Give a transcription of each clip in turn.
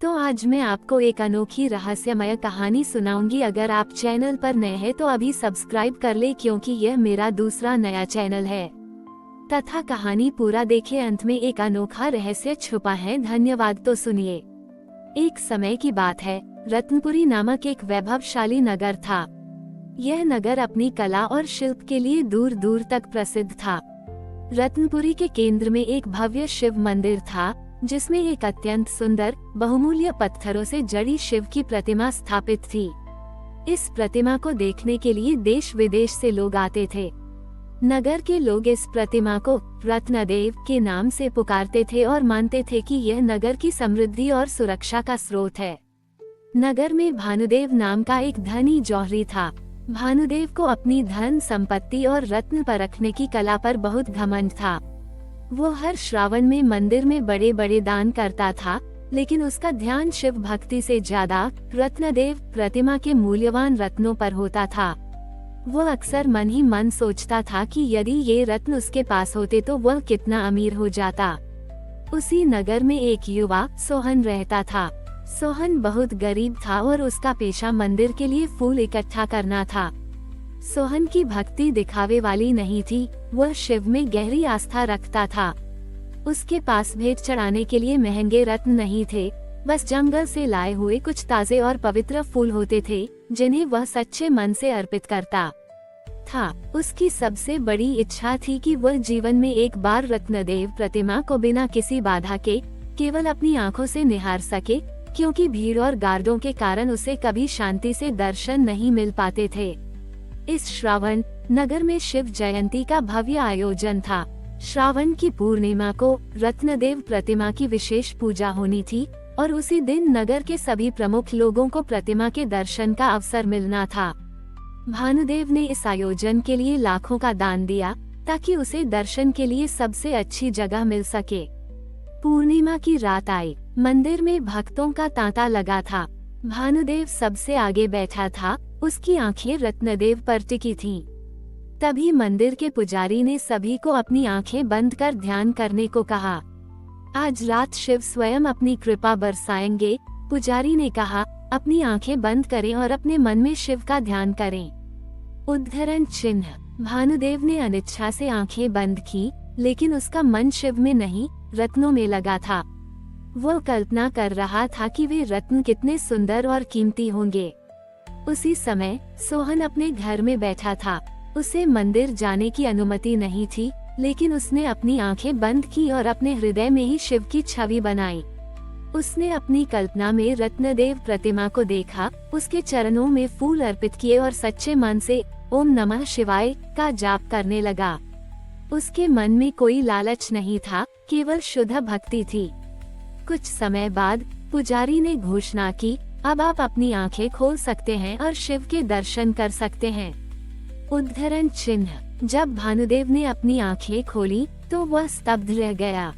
तो आज मैं आपको एक अनोखी रहस्यमय कहानी सुनाऊंगी। अगर आप चैनल पर नए हैं तो अभी सब्सक्राइब कर ले, क्योंकि यह मेरा दूसरा नया चैनल है। तथा कहानी पूरा देखे, अंत में एक अनोखा रहस्य छुपा है। धन्यवाद। तो सुनिए। एक समय की बात है, रत्नपुरी नामक एक वैभवशाली नगर था। यह नगर अपनी कला और शिल्प के लिए दूर दूर तक प्रसिद्ध था। रत्नपुरी के केंद्र में एक भव्य शिव मंदिर था, जिसमें एक अत्यंत सुंदर बहुमूल्य पत्थरों से जड़ी शिव की प्रतिमा स्थापित थी। इस प्रतिमा को देखने के लिए देश विदेश से लोग आते थे। नगर के लोग इस प्रतिमा को रत्नदेव के नाम से पुकारते थे और मानते थे कि यह नगर की समृद्धि और सुरक्षा का स्रोत है। नगर में भानुदेव नाम का एक धनी जौहरी था। भानुदेव को अपनी धन संपत्ति और रत्न परखने की कला पर बहुत घमंड था। वो हर श्रावण में मंदिर में बड़े बड़े दान करता था, लेकिन उसका ध्यान शिव भक्ति से ज्यादा रत्नदेव प्रतिमा के मूल्यवान रत्नों पर होता था। वो अक्सर मन ही मन सोचता था कि यदि ये रत्न उसके पास होते तो वह कितना अमीर हो जाता। उसी नगर में एक युवा सोहन रहता था। सोहन बहुत गरीब था और उसका पेशा मंदिर के लिए फूल इकट्ठा करना था। सोहन की भक्ति दिखावे वाली नहीं थी, वह शिव में गहरी आस्था रखता था। उसके पास भेंट चढ़ाने के लिए महंगे रत्न नहीं थे, बस जंगल से लाए हुए कुछ ताजे और पवित्र फूल होते थे, जिन्हें वह सच्चे मन से अर्पित करता था। उसकी सबसे बड़ी इच्छा थी कि वह जीवन में एक बार रत्नदेव प्रतिमा को बिना किसी बाधा के केवल अपनी आंखों से निहार सके, क्योंकि भीड़ और गार्डों के कारण उसे कभी शांति से दर्शन नहीं मिल पाते थे। इस श्रावण नगर में शिव जयंती का भव्य आयोजन था। श्रावण की पूर्णिमा को रत्नदेव प्रतिमा की विशेष पूजा होनी थी और उसी दिन नगर के सभी प्रमुख लोगों को प्रतिमा के दर्शन का अवसर मिलना था। भानुदेव ने इस आयोजन के लिए लाखों का दान दिया, ताकि उसे दर्शन के लिए सबसे अच्छी जगह मिल सके। पूर्णिमा की रात आई। मंदिर में भक्तों का तांता लगा था। भानुदेव सबसे आगे बैठा था, उसकी आंखें रत्नदेव पर टिकी थीं। तभी मंदिर के पुजारी ने सभी को अपनी आंखें बंद कर ध्यान करने को कहा। आज रात शिव स्वयं अपनी कृपा बरसाएंगे। पुजारी ने कहा, अपनी आंखें बंद करें और अपने मन में शिव का ध्यान करें। उद्धरण चिन्ह। भानुदेव ने अनिच्छा से आंखें बंद की, लेकिन उसका मन शिव में नहीं, रत्नों में लगा था। वो कल्पना कर रहा था कि वे रत्न कितने सुंदर और कीमती होंगे। उसी समय सोहन अपने घर में बैठा था। उसे मंदिर जाने की अनुमति नहीं थी, लेकिन उसने अपनी आंखें बंद की और अपने हृदय में ही शिव की छवि बनाई। उसने अपनी कल्पना में रत्नदेव प्रतिमा को देखा, उसके चरणों में फूल अर्पित किए और सच्चे मन से ओम नमः शिवाय का जाप करने लगा। उसके मन में कोई लालच नहीं था, केवल शुद्ध भक्ति थी। कुछ समय बाद पुजारी ने घोषणा की, अब आप अपनी आंखें खोल सकते हैं और शिव के दर्शन कर सकते हैं। उद्धरण चिन्ह। जब भानुदेव ने अपनी आंखें खोली तो वह स्तब्ध रह गया।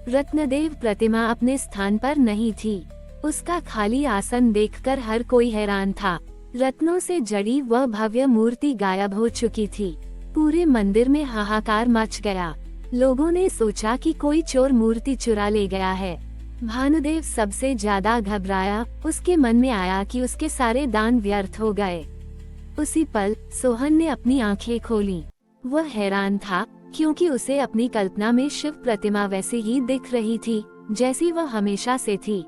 रत्नदेव प्रतिमा अपने स्थान पर नहीं थी। उसका खाली आसन देखकर हर कोई हैरान था। रत्नों से जड़ी वह भव्य मूर्ति गायब हो चुकी थी। पूरे मंदिर में हाहाकार मच गया। लोगों ने सोचा कि कोई चोर मूर्ति चुरा ले गया है। भानुदेव सबसे ज्यादा घबराया। उसके मन में आया कि उसके सारे दान व्यर्थ हो गए। उसी पल सोहन ने अपनी आंखें खोली। वह हैरान था, क्योंकि उसे अपनी कल्पना में शिव प्रतिमा वैसी ही दिख रही थी, जैसी वह हमेशा से थी।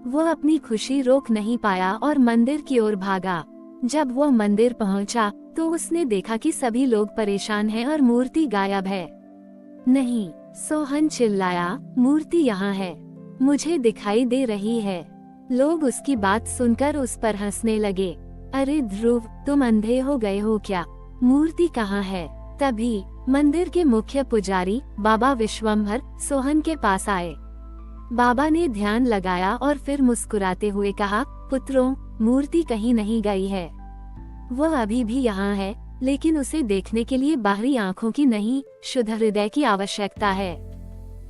वह अपनी खुशी रोक नहीं पाया और मंदिर की ओर भागा। जब वह मंदिर पहुंचा, तो उसने देखा कि सभी लोग परेशान हैं और मूर्ति गायब है। नहीं, सोहन चिल्लाया, मूर्ति यहाँ है, मुझे दिखाई दे रही है। लोग उसकी बात सुनकर उस पर हंसने लगे। अरे ध्रुव, तुम अंधे हो गए हो क्या? मूर्ति कहाँ है? तभी मंदिर के मुख्य पुजारी बाबा विश्वम्भर सोहन के पास आए। बाबा ने ध्यान लगाया और फिर मुस्कुराते हुए कहा, पुत्रों, मूर्ति कहीं नहीं गई है। वह अभी भी यहाँ है, लेकिन उसे देखने के लिए बाहरी आंखों की नहीं, शुद्ध हृदय की आवश्यकता है।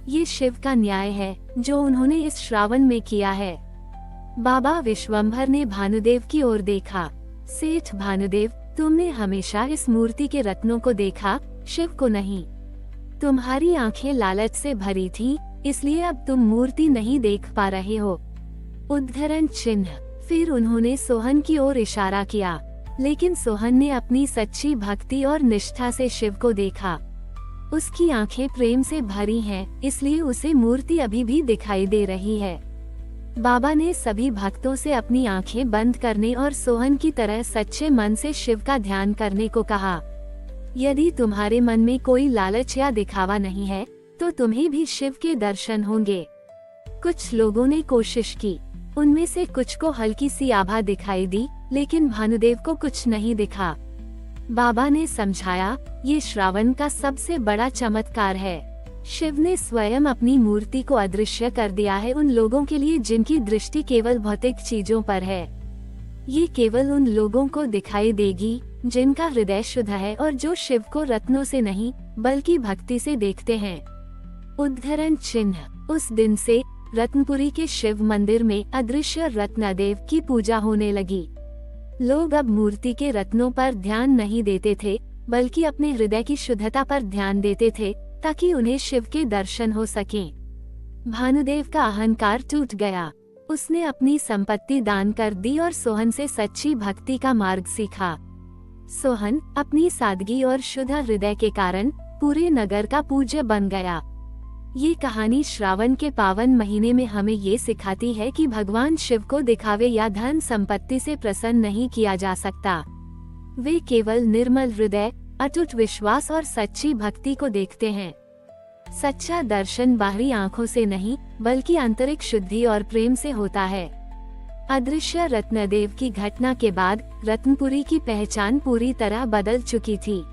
ये शिव का न्याय है जो उन्होंने इस श्रावण में किया है। बाबा विश्वम्भर ने भानुदेव की ओर देखा। सेठ भानुदेव, तुमने हमेशा इस मूर्ति के रत्नों को देखा, शिव को नहीं। तुम्हारी आंखें लालच से भरी थी, इसलिए अब तुम मूर्ति नहीं देख पा रहे हो। उद्धरण चिन्ह। फिर उन्होंने सोहन की ओर इशारा किया, लेकिन सोहन ने अपनी सच्ची भक्ति और निष्ठा से शिव को देखा। उसकी आंखें प्रेम से भरी हैं, इसलिए उसे मूर्ति अभी भी दिखाई दे रही है। बाबा ने सभी भक्तों से अपनी आंखें बंद करने और सोहन की तरह सच्चे मन से शिव का ध्यान करने को कहा। यदि तुम्हारे मन में कोई लालच या दिखावा नहीं है, तो तुम्हें भी शिव के दर्शन होंगे। कुछ लोगों ने कोशिश की, उनमें से कुछ को हल्की सी आभा दिखाई दी, लेकिन भानुदेव को कुछ नहीं दिखा। बाबा ने समझाया, ये श्रावण का सबसे बड़ा चमत्कार है। शिव ने स्वयं अपनी मूर्ति को अदृश्य कर दिया है उन लोगों के लिए जिनकी दृष्टि केवल भौतिक चीजों पर है। ये केवल उन लोगों को दिखाई देगी जिनका हृदय शुद्ध है और जो शिव को रत्नों से नहीं बल्कि भक्ति से देखते हैं। उद्धरण चिन्ह। उस दिन से रत्नपुरी के शिव मंदिर में अदृश्य रत्नदेव की पूजा होने लगी। लोग अब मूर्ति के रत्नों पर ध्यान नहीं देते थे, बल्कि अपने हृदय की शुद्धता पर ध्यान देते थे, ताकि उन्हें शिव के दर्शन हो सकें। भानुदेव का अहंकार टूट गया। उसने अपनी संपत्ति दान कर दी और सोहन से सच्ची भक्ति का मार्ग सीखा। सोहन अपनी सादगी और शुद्ध हृदय के कारण पूरे नगर का पूज्य बन गया। ये कहानी श्रावण के पावन महीने में हमें ये सिखाती है कि भगवान शिव को दिखावे या धन संपत्ति से प्रसन्न नहीं किया जा सकता। वे केवल निर्मल हृदय, अटूट विश्वास और सच्ची भक्ति को देखते हैं। सच्चा दर्शन बाहरी आंखों से नहीं बल्कि आंतरिक शुद्धि और प्रेम से होता है। अदृश्य रत्नदेव की घटना के बाद रत्नपुरी की पहचान पूरी तरह बदल चुकी थी।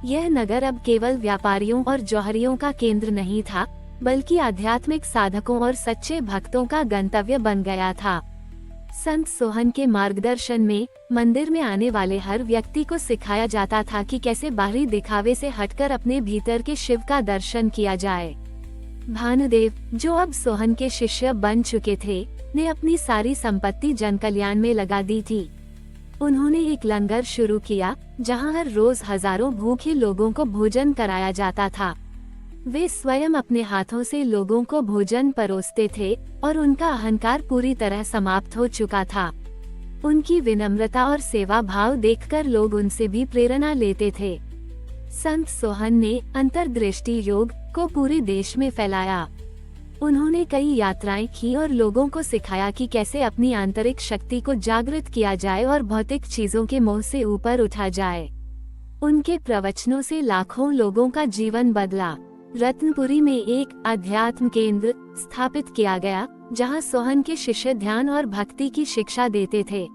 यह नगर अब केवल व्यापारियों और जौहरियों का केंद्र नहीं था, बल्कि आध्यात्मिक साधकों और सच्चे भक्तों का गंतव्य बन गया था। संत सोहन के मार्गदर्शन में मंदिर में आने वाले हर व्यक्ति को सिखाया जाता था कि कैसे बाहरी दिखावे से हटकर अपने भीतर के शिव का दर्शन किया जाए। भानुदेव, जो अब सोहन के शिष्य बन चुके थे, ने अपनी सारी संपत्ति जन कल्याण में लगा दी थी। उन्होंने एक लंगर शुरू किया, जहां हर रोज हजारों भूखे लोगों को भोजन कराया जाता था। वे स्वयं अपने हाथों से लोगों को भोजन परोसते थे और उनका अहंकार पूरी तरह समाप्त हो चुका था। उनकी विनम्रता और सेवा भाव देखकर लोग उनसे भी प्रेरणा लेते थे। संत सोहन ने अंतर्दृष्टि योग को पूरे देश में फैलाया। उन्होंने कई यात्राएं की और लोगों को सिखाया कि कैसे अपनी आंतरिक शक्ति को जागृत किया जाए और भौतिक चीजों के मोह से ऊपर उठा जाए। उनके प्रवचनों से लाखों लोगों का जीवन बदला। रत्नपुरी में एक अध्यात्म केंद्र स्थापित किया गया, जहां सोहन के शिष्य ध्यान और भक्ति की शिक्षा देते थे।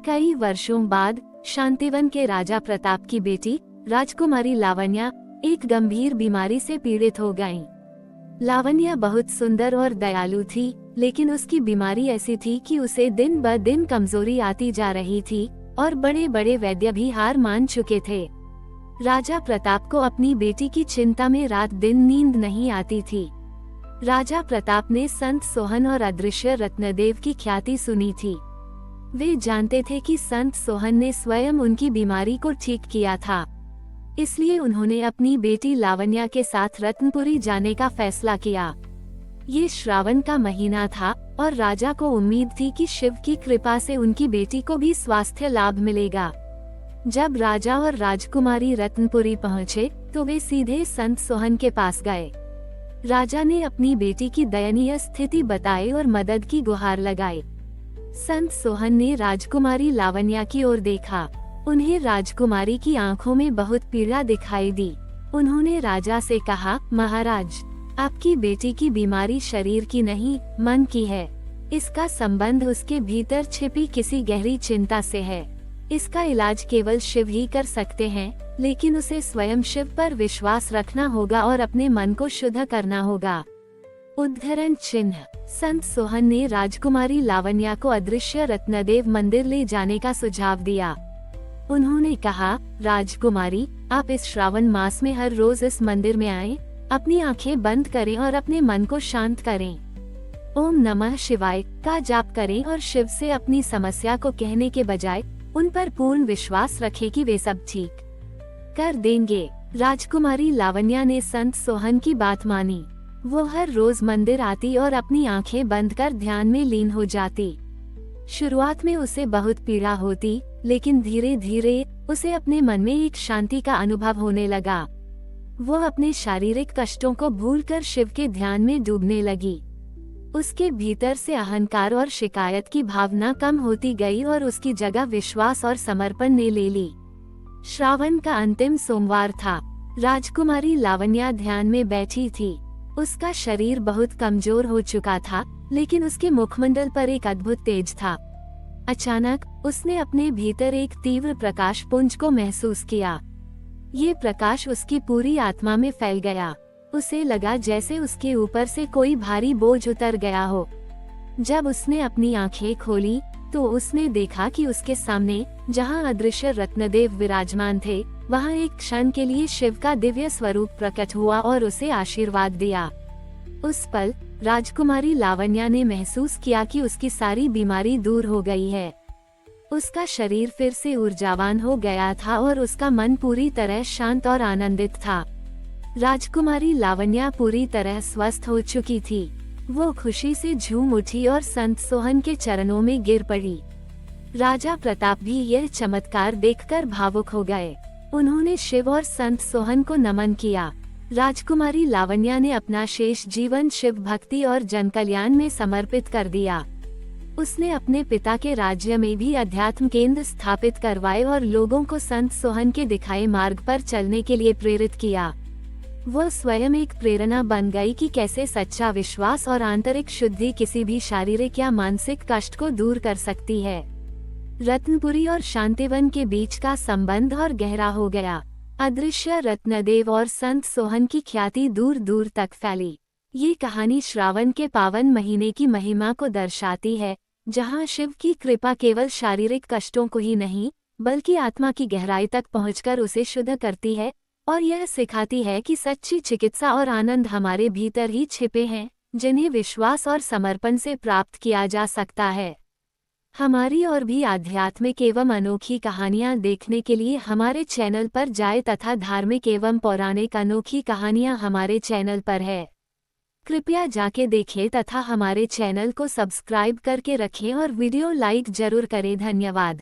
कई वर्षों बाद शांतिवन के राजा प्रताप की बेटी राजकुमारी लावण्या एक गंभीर बीमारी से पीड़ित हो गईं। लावण्या बहुत सुंदर और दयालु थी, लेकिन उसकी बीमारी ऐसी थी कि उसे दिन ब दिन कमजोरी आती जा रही थी और बड़े बड़े वैद्य भी हार मान चुके थे। राजा प्रताप को अपनी बेटी की चिंता में रात दिन नींद नहीं आती थी। राजा प्रताप ने संत सोहन और अदृश्य रत्नदेव की ख्याति सुनी थी। वे जानते थे कि संत सोहन ने स्वयं उनकी बीमारी को ठीक किया था, इसलिए उन्होंने अपनी बेटी लावण्या के साथ रत्नपुरी जाने का फैसला किया। ये श्रावण का महीना था और राजा को उम्मीद थी कि शिव की कृपा से उनकी बेटी को भी स्वास्थ्य लाभ मिलेगा। जब राजा और राजकुमारी रत्नपुरी पहुँचे, तो वे सीधे संत सोहन के पास गए। राजा ने अपनी बेटी की दयनीय स्थिति बताई और मदद की गुहार लगाई। संत सोहन ने राजकुमारी लावण्या की ओर देखा। उन्हें राजकुमारी की आंखों में बहुत पीड़ा दिखाई दी। उन्होंने राजा से कहा, महाराज, आपकी बेटी की बीमारी शरीर की नहीं, मन की है। इसका संबंध उसके भीतर छिपी किसी गहरी चिंता से है। इसका इलाज केवल शिव ही कर सकते हैं, लेकिन उसे स्वयं शिव पर विश्वास रखना होगा और अपने मन को शुद्ध करना होगा। उद्धरण चिन्ह। संत सोहन ने राजकुमारी लावण्या को अदृश्य रत्नदेव मंदिर ले जाने का सुझाव दिया। उन्होंने कहा, राजकुमारी, आप इस श्रावण मास में हर रोज इस मंदिर में आएं, अपनी आंखें बंद करें और अपने मन को शांत करें। ओम नमः शिवाय का जाप करें और शिव से अपनी समस्या को कहने के बजाय उन पर पूर्ण विश्वास रखें कि वे सब ठीक कर देंगे। राजकुमारी लावण्या ने संत सोहन की बात मानी। वो हर रोज मंदिर आती और अपनी आंखें बंद कर ध्यान में लीन हो जाती। शुरुआत में उसे बहुत पीड़ा होती, लेकिन धीरे धीरे उसे अपने मन में एक शांति का अनुभव होने लगा। वो अपने शारीरिक कष्टों को भूलकर शिव के ध्यान में डूबने लगी। उसके भीतर से अहंकार और शिकायत की भावना कम होती गई और उसकी जगह विश्वास और समर्पण ने ले ली। श्रावण का अंतिम सोमवार था। राजकुमारी लावण्या ध्यान में बैठी थी। उसका शरीर बहुत कमजोर हो चुका था, लेकिन उसके मुखमंडल पर एक अद्भुत तेज था। अचानक उसने अपने भीतर एक तीव्र प्रकाश पुंज को महसूस किया। ये प्रकाश उसकी पूरी आत्मा में फैल गया। उसे लगा जैसे उसके ऊपर से कोई भारी बोझ उतर गया हो। जब उसने अपनी आंखें खोली तो उसने देखा कि उसके सामने, जहां अदृश्य रत्नदेव विराजमान थे, वहां एक क्षण के लिए शिव का दिव्य स्वरूप प्रकट हुआ और उसे आशीर्वाद दिया। उस पल राजकुमारी लावण्या ने महसूस किया कि उसकी सारी बीमारी दूर हो गई है। उसका शरीर फिर से ऊर्जावान हो गया था और उसका मन पूरी तरह शांत और आनंदित था। राजकुमारी लावण्या पूरी तरह स्वस्थ हो चुकी थी। वो खुशी से झूम उठी और संत सोहन के चरणों में गिर पड़ी। राजा प्रताप भी यह चमत्कार देखकर भावुक हो गए। उन्होंने शिव और संत सोहन को नमन किया। राजकुमारी लावण्या ने अपना शेष जीवन शिव भक्ति और जनकल्याण में समर्पित कर दिया। उसने अपने पिता के राज्य में भी अध्यात्म केंद्र स्थापित करवाए और लोगों को संत सोहन के दिखाए मार्ग पर चलने के लिए प्रेरित किया। वह स्वयं एक प्रेरणा बन गई कि कैसे सच्चा विश्वास और आंतरिक शुद्धि किसी भी शारीरिक या मानसिक कष्ट को दूर कर सकती है। रत्नपुरी और शांतिवन के बीच का संबंध और गहरा हो गया। अदृश्य रत्नदेव और संत सोहन की ख्याति दूर दूर तक फैली। ये कहानी श्रावण के पावन महीने की महिमा को दर्शाती है, जहां शिव की कृपा केवल शारीरिक कष्टों को ही नहीं, बल्कि आत्मा की गहराई तक पहुंचकर उसे शुद्ध करती है और यह सिखाती है कि सच्ची चिकित्सा और आनंद हमारे भीतर ही छिपे हैं, जिन्हें विश्वास और समर्पण से प्राप्त किया जा सकता है। हमारी और भी आध्यात्मिक एवं अनोखी कहानियाँ देखने के लिए हमारे चैनल पर जाएं तथा धार्मिक एवं पौराणिक अनोखी कहानियाँ हमारे चैनल पर है। कृपया जाके देखें तथा हमारे चैनल को सब्सक्राइब करके रखें और वीडियो लाइक जरूर करें। धन्यवाद।